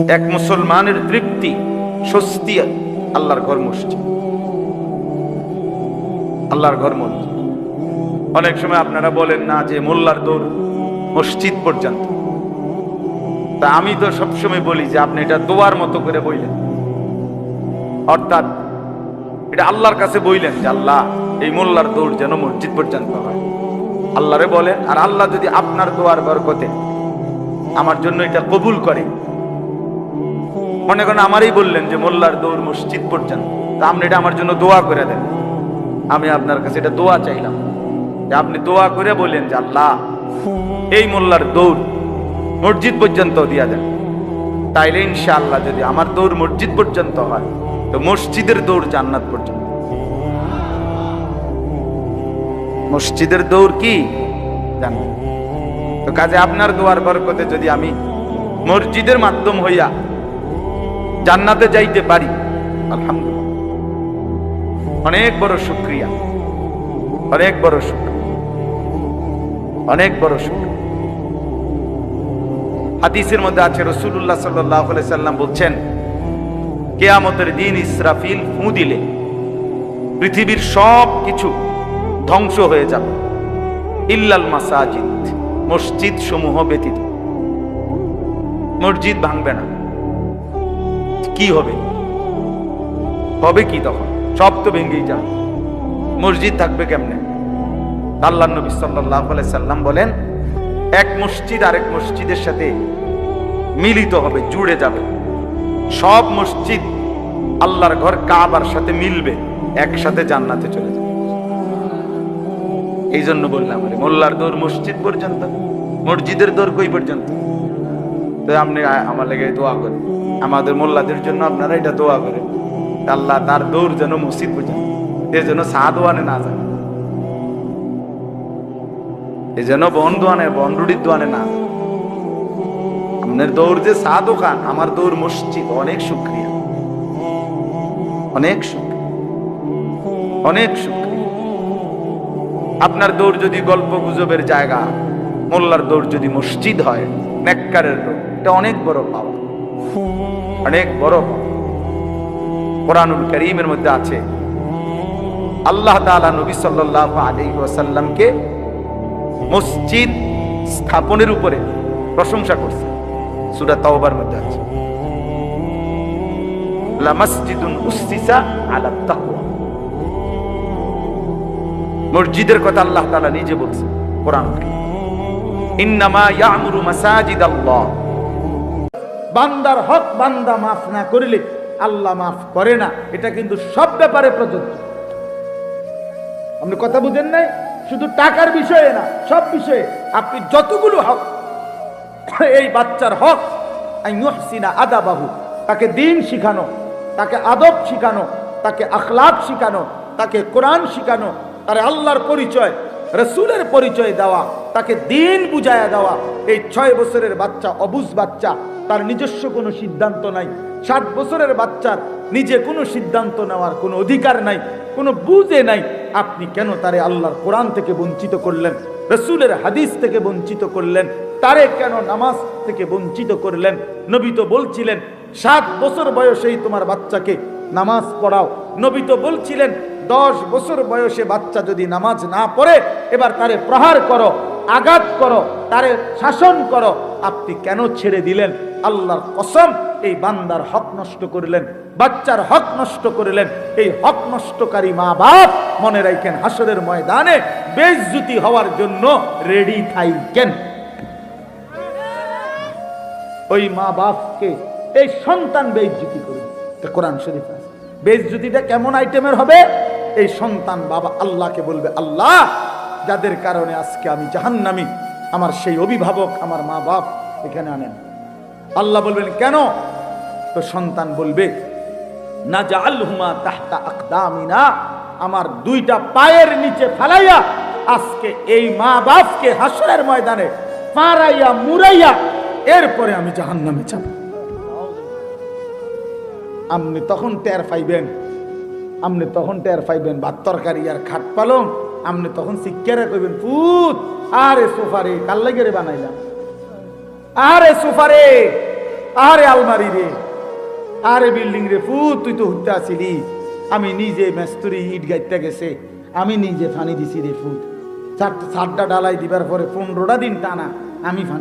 এক মুসলমানের তৃপ্তি স্বস্তি আল্লাহর ঘর মসজিদ, আল্লাহর ঘর মসজিদ। অনেক সময় আপনারা বলেন না যে মোল্লার দৌড় মসজিদ পর্যন্ত, তা আমি তো সবসময় বলি যে আপনি এটা দোয়ার মতো করে বললেন, অর্থাৎ এটা আল্লাহর কাছে বললেন যে আল্লাহ এই মোল্লার দৌড় যেন মসজিদ পর্যন্ত হয়। আল্লাহরে বলেন, আর আল্লাহ যদি আপনার দোয়ার বরকতে আমার জন্য এটা কবুল করে, মনে করেন আমারই বললেন যে মোল্লার দৌড় মসজিদ পর্যন্ত, তা আপনি এটা আমার জন্য দোয়া করে দেন। আমি আপনার কাছে এটা দোয়া চাইলাম যে আপনি দোয়া করে বলেন যে আল্লাহ এই মোল্লার দৌড় মসজিদ পর্যন্ত দিয়া দেন। তাইলে ইনশাআল্লাহ যদি আমার দৌড় মসজিদ পর্যন্ত হয়, তো মসজিদের দৌড় জান্নাত পর্যন্ত। মসজিদের দৌড় কি জান্নাত। তো কাজে আপনার দোয়ার বরকতে যদি আমি মসজিদের মাধ্যম হইয়া জান্নাতে যাইতে পারি, আলহামদুলিল্লাহ, অনেক বড় শুকরিয়া, অনেক বড় শুকরিয়া, অনেক বড় শুকরিয়া। হাদিসের মধ্যে আছে রাসূলুল্লাহ সাল্লাল্লাহু আলাইহি সাল্লাম বলছেন, কিয়ামতের দিন ইসরাফিল ফু দিলে পৃথিবীর সব কিছু ধ্বংস হয়ে যাবে, ইল্লাল মাসাজিদ, মসজিদ সমূহ ব্যতীত। মসজিদ ভাঙবে না। কি হবে? হবে কি তখন? সব তো ভেঙেই যাবে, মসজিদ থাকবে কেমনে? আল্লাহর নবী সাল্লাল্লাহু আলাইহি সাল্লাম বলেন, এক মসজিদ আরেক মসজিদের সাথে মিলিত হবে, জুড়ে যাবে। সব মসজিদ আল্লাহর ঘর কাবার সাথে মিলবে, একসাথে জান্নাতে চলে যাবে। এই জন্য বললাম মোল্লার দৌড় মসজিদ পর্যন্ত, মসজিদের দৌড় কই পর্যন্ত? তো আপনি আমার লেগে দোয়া করেন, আমাদের মোল্লাদের জন্য আপনারা এটা দোয়া করেন, আল্লাহ তার দৌড় যেন মসজিদ পর্যন্ত, এর জন্য চা দোয়ানে না যায়, এই জন্য বন দোয়ানে বনরুটির দোয়ানে না যায়। আপনার দৌড় যে চা দোকান, আমার দৌড় মসজিদ। অনেক শুকরিয়া, অনেক শুকরিয়া, অনেক শুকরিয়া। আপনার দৌড় যদি গল্প গুজবের জায়গা, মোল্লার দৌড় যদি মসজিদ হয়, নেককারের দৌড়, এটা অনেক বড় পাওয়া, অনেক বড় পাওয়া। কোরআনুল কারীমের মধ্যে আছে আল্লাহ তাআলা নবী সাল্লাল্লাহু আলাইহি ওয়াসাল্লামকে মসজিদ স্থাপনের উপরে প্রশংসা করছে। সূরা তাওবার মধ্যে আছে, লা মাসজিদুন উসসিসা আলা তাকওয়া। মসজিদের কথা আল্লাহ তাআলা নিজে বলছে কোরআনে, ইন্নামা ইয়ামুরু মাসাজিদাল্লাহ। বান্দার হক বান্দা মাফ না করলে আল্লাহ মাফ করে না, এটা কিন্তু সব ব্যাপারে প্রযোজ্য। আপনি কথা বুঝেন নাই? শুধু টাকার বিষয়ে না, সব বিষয়ে আপনি যতগুলো হক, এই বাচ্চার হক আইয়ুহসিনা আদাবাহু, তাকে দ্বীন শিখানো, তাকে আদব শিখানো, তাকে আখলাক শিখানো, তাকে কোরআন শিখানো, তার আল্লাহর পরিচয়, রাসূলের পরিচয় দেওয়া, তাকে দ্বীন বুঝায়া দেওয়া। এই 6 বছরের বাচ্চা অবুঝ বাচ্চা, তার নিজস্ব কোনো সিদ্ধান্ত নাই। 7 বছরের বাচ্চার নিজে কোনো সিদ্ধান্ত নেওয়ার কোনো অধিকার নাই, কোনো বুঝে নাই। আপনি কেন তারে আল্লাহর কোরআন থেকে বঞ্চিত করলেন, রাসূলের হাদিস থেকে বঞ্চিত করলেন? তারে কেন নামাজ থেকে বঞ্চিত করলেন? নবী তো বলছিলেন 7 বছর বয়সেই তোমার বাচ্চাকে নামাজ পড়াও। নবী তো বলছিলেন 10 বছর বয়সে বাচ্চা যদি নামাজ না পড়ে, এবার তারে প্রহার করো, আঘাত করো, তারে শাসন করো। আপনি কেন ছেড়ে দিলেন? আল্লাহর কসম, এই বান্দার হক নষ্ট করলেন, বাচ্চার হক নষ্ট করলেন। এই হক নষ্টকারী মা বাপ মনে রাখেন, হাসরের ময়দানে বেইজ্জতি হওয়ার জন্য রেডি থাকেন। ওই মা বাপকে এই সন্তান বেইজ্জতি করবে, কোরআন শরীফ আছে। বেইজ্জতিটা কেমন আইটেমের হবে? এই সন্তান বাবা আল্লাহকে বলবে, আল্লাহ যাদের কারণে আজকে আমি জাহান্নামী, আমার সেই অভিভাবক, আমার মা বাপ এখানে আনেন। আল্লাহ বলবেন কেন? তো সন্তান বলবে, না জাআলহুমা তাহতা আকদামিনা, আমার 2টা পায়ের নিচে ফেলাইয়া আজকে এই মা বাপকে হাসরের ময়দানে পারাইয়া মুরাইয়া এরপরে আমি জাহান্নামে যাব। আপনি তখন টের পাইবেন, আপনি তখন টের পাইবেন ভাত তরকারি আর খাট পালং। আপনি তখন শিক্ষারে কইবেন, পুত আরে সোফারে কাল লাগে রে বানাইলাম, আরে সোফারে আরে আলমারি রে, আরে বিল্ডিং রে, ফুট তুই তো হুতে আসিলি, আমি নিজে মেস্তুরি ইট গাইতে গেছে, আমি নিজে ফানি দিছি রে ফুট, 4টা ডালাই দিবার পরে 15টা দিন টানা আমি ফানি